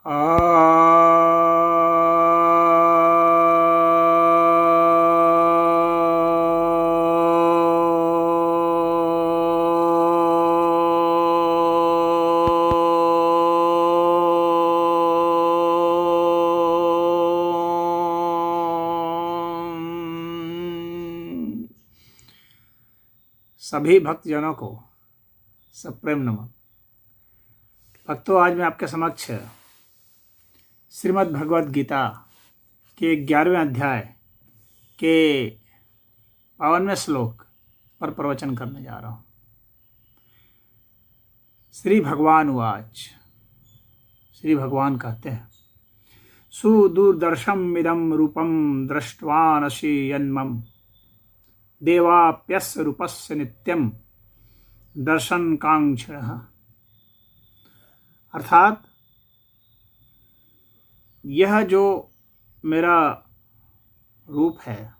सभी भक्तजनों को सप्रेम नमन। भक्तों, आज मैं आपके समक्ष श्रीमद् भगवद गीता के 11वें अध्याय के 52वें श्लोक पर प्रवचन करने जा रहा हूँ। श्री भगवान उवाच। श्री भगवान कहते हैं, सुदूरदर्शम इदं रूपम दृष्ट्वानसि यन्मम देवाप्यस्य रूपस्य नित्यम दर्शन कांक्षिणः। अर्थात यह जो मेरा रूप है,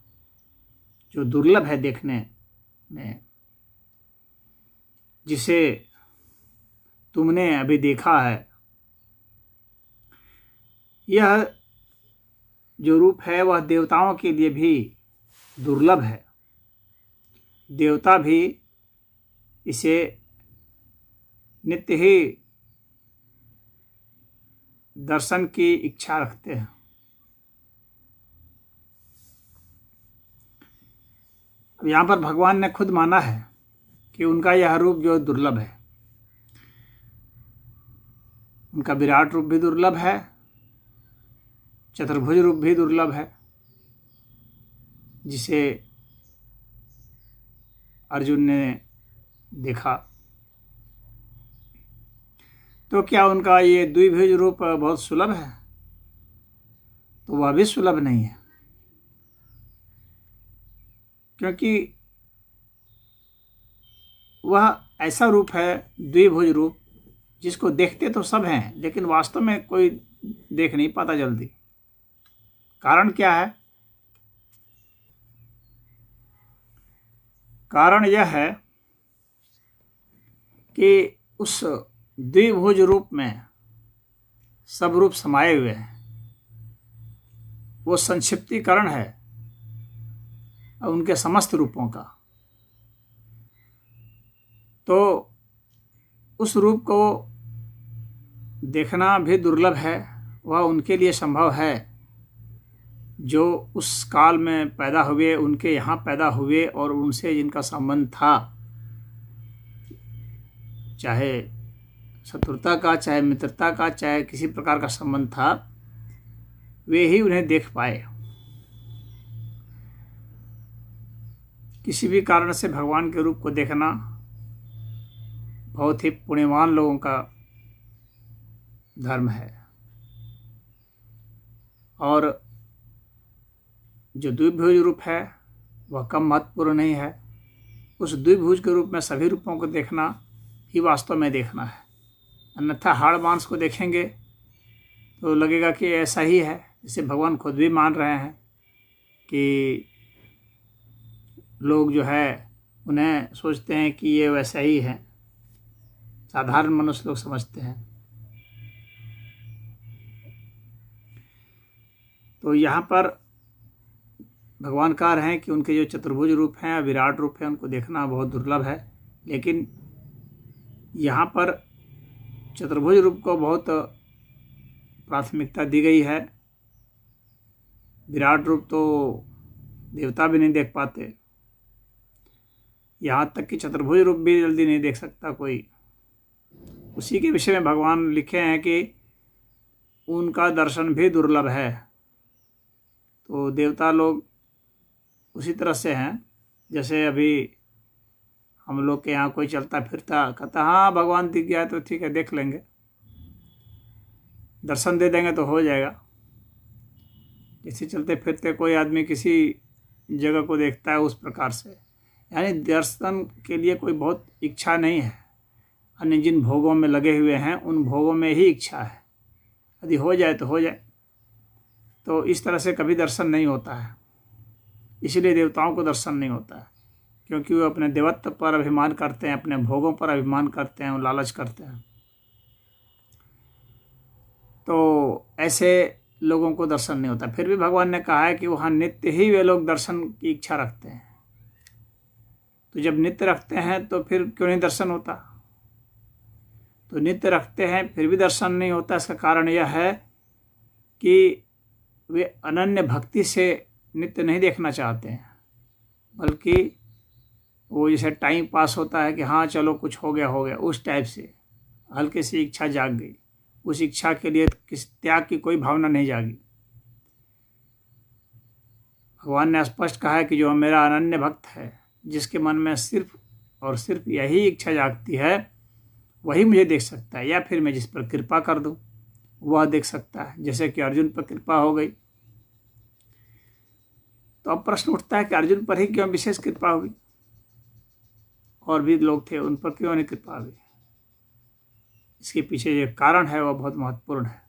जो दुर्लभ है देखने में, जिसे तुमने अभी देखा है, यह जो रूप है वह देवताओं के लिए भी दुर्लभ है। देवता भी इसे नित्य ही दर्शन की इच्छा रखते हैं। अब यहाँ पर भगवान ने खुद माना है कि उनका यह रूप जो दुर्लभ है, उनका विराट रूप भी दुर्लभ है, चतुर्भुज रूप भी दुर्लभ है, जिसे अर्जुन ने देखा। तो क्या उनका ये द्विभुज रूप बहुत सुलभ है? तो वह भी सुलभ नहीं है, क्योंकि वह ऐसा रूप है, द्विभुज रूप, जिसको देखते तो सब हैं लेकिन वास्तव में कोई देख नहीं पाता जल्दी। कारण क्या है? कारण यह है कि उस द्विभुज रूप में सब रूप समाये हुए हैं। वो संक्षिप्तीकरण है उनके समस्त रूपों का। तो उस रूप को देखना भी दुर्लभ है। वह उनके लिए संभव है जो उस काल में पैदा हुए, उनके यहाँ पैदा हुए और उनसे जिनका संबंध था, चाहे शत्रुता का, चाहे मित्रता का, चाहे किसी प्रकार का संबंध था, वे ही उन्हें देख पाए। किसी भी कारण से भगवान के रूप को देखना बहुत ही पुण्यवान लोगों का धर्म है। और जो द्विभुज रूप है वह कम महत्वपूर्ण नहीं है। उस द्विभुज के रूप में सभी रूपों को देखना ही वास्तव में देखना है। अन्यथा हाड़ मांस को देखेंगे तो लगेगा कि ऐसा ही है, जिसे भगवान खुद भी मान रहे हैं कि लोग जो है उन्हें सोचते हैं कि ये वैसा ही है। साधारण मनुष्य लोग समझते हैं। तो यहाँ पर भगवान कह रहे हैं कि उनके जो चतुर्भुज रूप हैं, विराट रूप है, उनको देखना बहुत दुर्लभ है। लेकिन यहाँ पर चतुर्भुज रूप को बहुत प्राथमिकता दी गई है। विराट रूप तो देवता भी नहीं देख पाते, यहाँ तक कि चतुर्भुज रूप भी जल्दी नहीं देख सकता कोई। उसी के विषय में भगवान लिखे हैं कि उनका दर्शन भी दुर्लभ है। तो देवता लोग उसी तरह से हैं जैसे अभी हम लोग के यहाँ कोई चलता फिरता कहता, हाँ भगवान दिख गया तो ठीक है, देख लेंगे, दर्शन दे देंगे तो हो जाएगा। जैसे चलते फिरते कोई आदमी किसी जगह को देखता है, उस प्रकार से। यानी दर्शन के लिए कोई बहुत इच्छा नहीं है। अन्य जिन भोगों में लगे हुए हैं उन भोगों में ही इच्छा है, यदि हो जाए तो हो जाए। तो इस तरह से कभी दर्शन नहीं होता है। इसलिए देवताओं को दर्शन नहीं होता है, क्योंकि वो अपने देवत्व पर अभिमान करते हैं, अपने भोगों पर अभिमान करते हैं, लालच करते हैं। तो ऐसे लोगों को दर्शन नहीं होता। फिर भी भगवान ने कहा है कि वहाँ नित्य ही वे लोग दर्शन की इच्छा रखते हैं। तो जब नित्य रखते हैं तो फिर क्यों नहीं दर्शन होता? तो नित्य रखते हैं फिर भी दर्शन नहीं होता। इसका कारण यह है कि वे अनन्य भक्ति से नित्य नहीं देखना चाहते हैं, बल्कि वो जैसे टाइम पास होता है कि हाँ चलो कुछ हो गया, उस टाइप से हल्की सी इच्छा जाग गई। उस इच्छा के लिए किस त्याग की कोई भावना नहीं जागी। भगवान ने स्पष्ट कहा है कि जो मेरा अनन्य भक्त है, जिसके मन में सिर्फ और सिर्फ यही इच्छा जागती है, वही मुझे देख सकता है, या फिर मैं जिस पर कृपा कर दूं वह देख सकता है। जैसे कि अर्जुन पर कृपा हो गई। तो अब प्रश्न उठता है कि अर्जुन पर ही क्यों विशेष कृपा हुई? और भी लोग थे, उन पर क्यों नहीं कृपा हुई? इसके पीछे जो कारण है वह बहुत महत्वपूर्ण है।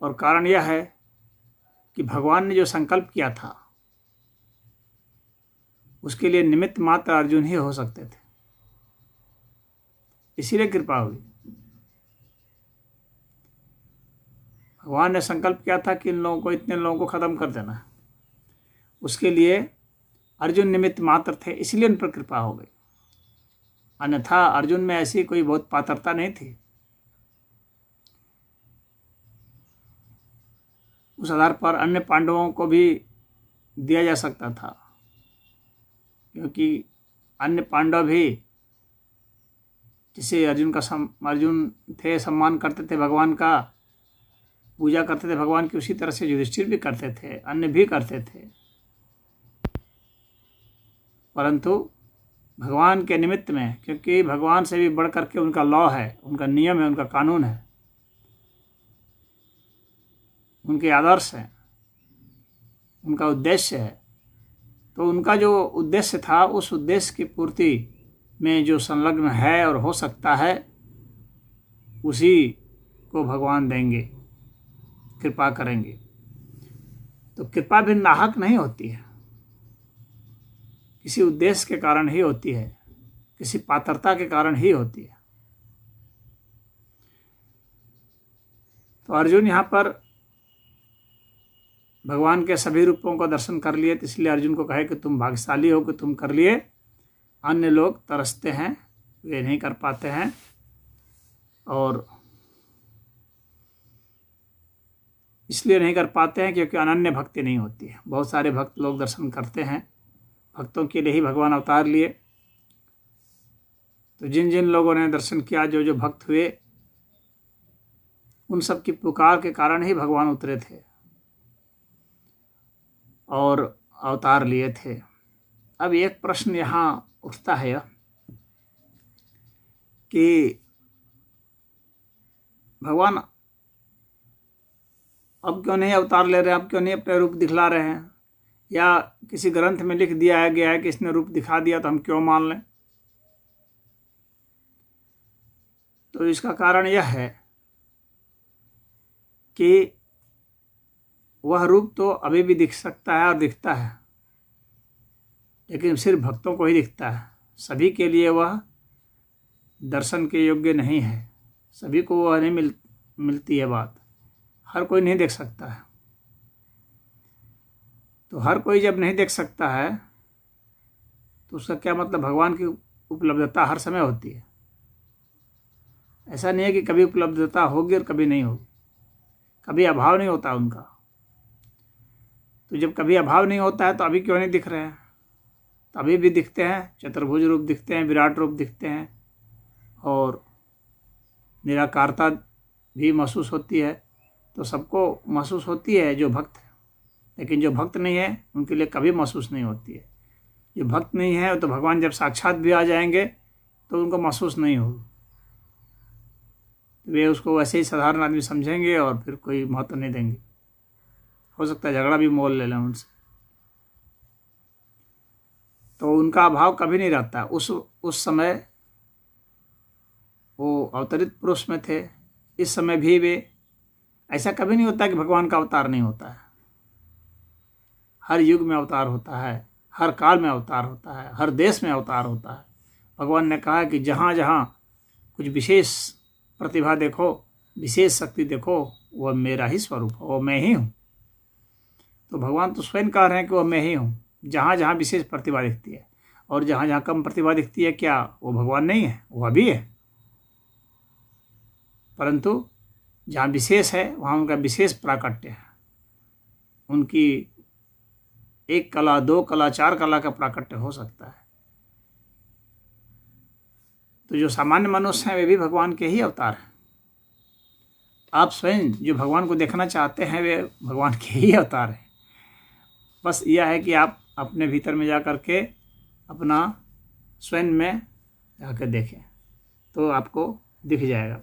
और कारण यह है कि भगवान ने जो संकल्प किया था उसके लिए निमित्त मात्र अर्जुन ही हो सकते थे, इसीलिए कृपा हुई। भगवान ने संकल्प किया था कि इन लोगों को, इतने लोगों को खत्म कर देना है। उसके लिए अर्जुन निमित्त मात्र थे, इसलिए उन पर कृपा हो गई। अन्यथा अर्जुन में ऐसी कोई बहुत पात्रता नहीं थी। उस आधार पर अन्य पांडवों को भी दिया जा सकता था, क्योंकि अन्य पांडव भी जिसे अर्जुन थे, सम्मान करते थे भगवान का, पूजा करते थे भगवान की, उसी तरह से युधिष्ठिर भी करते थे, अन्य भी करते थे। परंतु भगवान के निमित्त में, क्योंकि भगवान से भी बढ़ करके उनका लॉ है, उनका नियम है, उनका कानून है, उनके आदर्श हैं, उनका उद्देश्य है। तो उनका जो उद्देश्य था, उस उद्देश्य की पूर्ति में जो संलग्न है और हो सकता है, उसी को भगवान देंगे, कृपा करेंगे। तो कृपा भी नाहक नहीं होती है, किसी उद्देश्य के कारण ही होती है, किसी पात्रता के कारण ही होती है। तो अर्जुन यहाँ पर भगवान के सभी रूपों का दर्शन कर लिए, तो इसलिए अर्जुन को कहे कि तुम भाग्यशाली हो कि तुम कर लिए। अन्य लोग तरसते हैं, वे नहीं कर पाते हैं। और इसलिए नहीं कर पाते हैं क्योंकि अनन्य भक्ति नहीं होती है। बहुत सारे भक्त लोग दर्शन करते हैं, भक्तों के लिए ही भगवान अवतार लिए। तो जिन जिन लोगों ने दर्शन किया, जो जो भक्त हुए, उन सब की पुकार के कारण ही भगवान उतरे थे और अवतार लिए थे। अब एक प्रश्न यहाँ उठता है कि भगवान अब क्यों नहीं अवतार ले रहे हैं, अब क्यों नहीं अपने रूप दिखला रहे हैं, या किसी ग्रंथ में लिख दिया गया है कि इसने रूप दिखा दिया तो हम क्यों मान लें? तो इसका कारण यह है कि वह रूप तो अभी भी दिख सकता है और दिखता है, लेकिन सिर्फ भक्तों को ही दिखता है। सभी के लिए वह दर्शन के योग्य नहीं है, सभी को वह नहीं मिलती है बात, हर कोई नहीं देख सकता है। तो हर कोई जब नहीं देख सकता है तो उसका क्या मतलब? भगवान की उपलब्धता हर समय होती है। ऐसा नहीं है कि कभी उपलब्धता होगी और कभी नहीं होगी, कभी अभाव नहीं होता उनका। तो जब कभी अभाव नहीं होता है तो अभी क्यों नहीं दिख रहे हैं? तो अभी भी दिखते हैं, चतुर्भुज रूप दिखते हैं, विराट रूप दिखते हैं, और निराकारता भी महसूस होती है। तो सबको महसूस होती है जो भक्त है, लेकिन जो भक्त नहीं है उनके लिए कभी महसूस नहीं होती है। जो भक्त नहीं है तो भगवान जब साक्षात भी आ जाएंगे तो उनको महसूस नहीं होगी। वे उसको वैसे ही साधारण आदमी समझेंगे और फिर कोई महत्व नहीं देंगे। हो सकता है झगड़ा भी मोल ले लें उनसे। तो उनका अभाव कभी नहीं रहता। उस समय वो अवतरित पुरुष में थे, इस समय भी वे। ऐसा कभी नहीं होता कि भगवान का अवतार नहीं होता है। हर युग में अवतार होता है, हर काल में अवतार होता है, हर देश में अवतार होता है। भगवान ने कहा कि जहाँ जहाँ कुछ विशेष प्रतिभा देखो विशेष शक्ति देखो, वह मेरा ही स्वरूप है, वह मैं ही हूँ। तो भगवान तो स्वयं कह रहे हैं कि वह मैं ही हूँ। जहाँ जहाँ विशेष प्रतिभा दिखती है और जहाँ जहाँ कम प्रतिभा दिखती है, क्या वो भगवान नहीं है? वह भी है, परंतु जहाँ विशेष है वहाँ उनका विशेष प्राकट्य है। उनकी एक कला, दो कला, चार कला का प्राकट्य हो सकता है। तो जो सामान्य मनुष्य हैं वे भी भगवान के ही अवतार हैं। आप स्वयं जो भगवान को देखना चाहते हैं वे भगवान के ही अवतार हैं। बस यह है कि आप अपने भीतर में जा कर के अपना स्वयं में जाकर देखें तो आपको दिख जाएगा।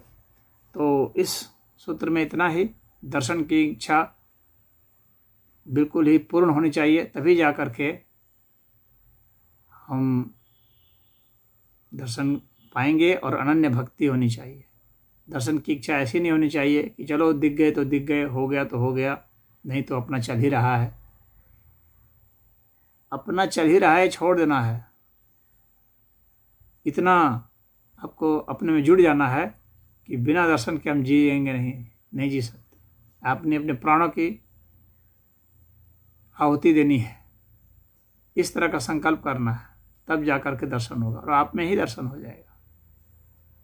तो इस सूत्र में इतना ही। दर्शन की इच्छा बिल्कुल ही पूर्ण होनी चाहिए, तभी जा कर के हम दर्शन पाएंगे। और अनन्य भक्ति होनी चाहिए। दर्शन की इच्छा ऐसी नहीं होनी चाहिए कि चलो दिख गए तो दिख गए, हो गया तो हो गया, नहीं तो अपना चल ही रहा है। अपना चल ही रहा है, छोड़ देना है। इतना आपको अपने में जुड़ जाना है कि बिना दर्शन के हम जिएंगे नहीं जी सकते। आपने अपने प्राणों की आहुति देनी है, इस तरह का संकल्प करना है, तब जा कर के दर्शन होगा। और आप में ही दर्शन हो जाएगा,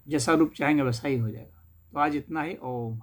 जैसा रूप चाहेंगे वैसा ही हो जाएगा। तो आज इतना ही। ओम।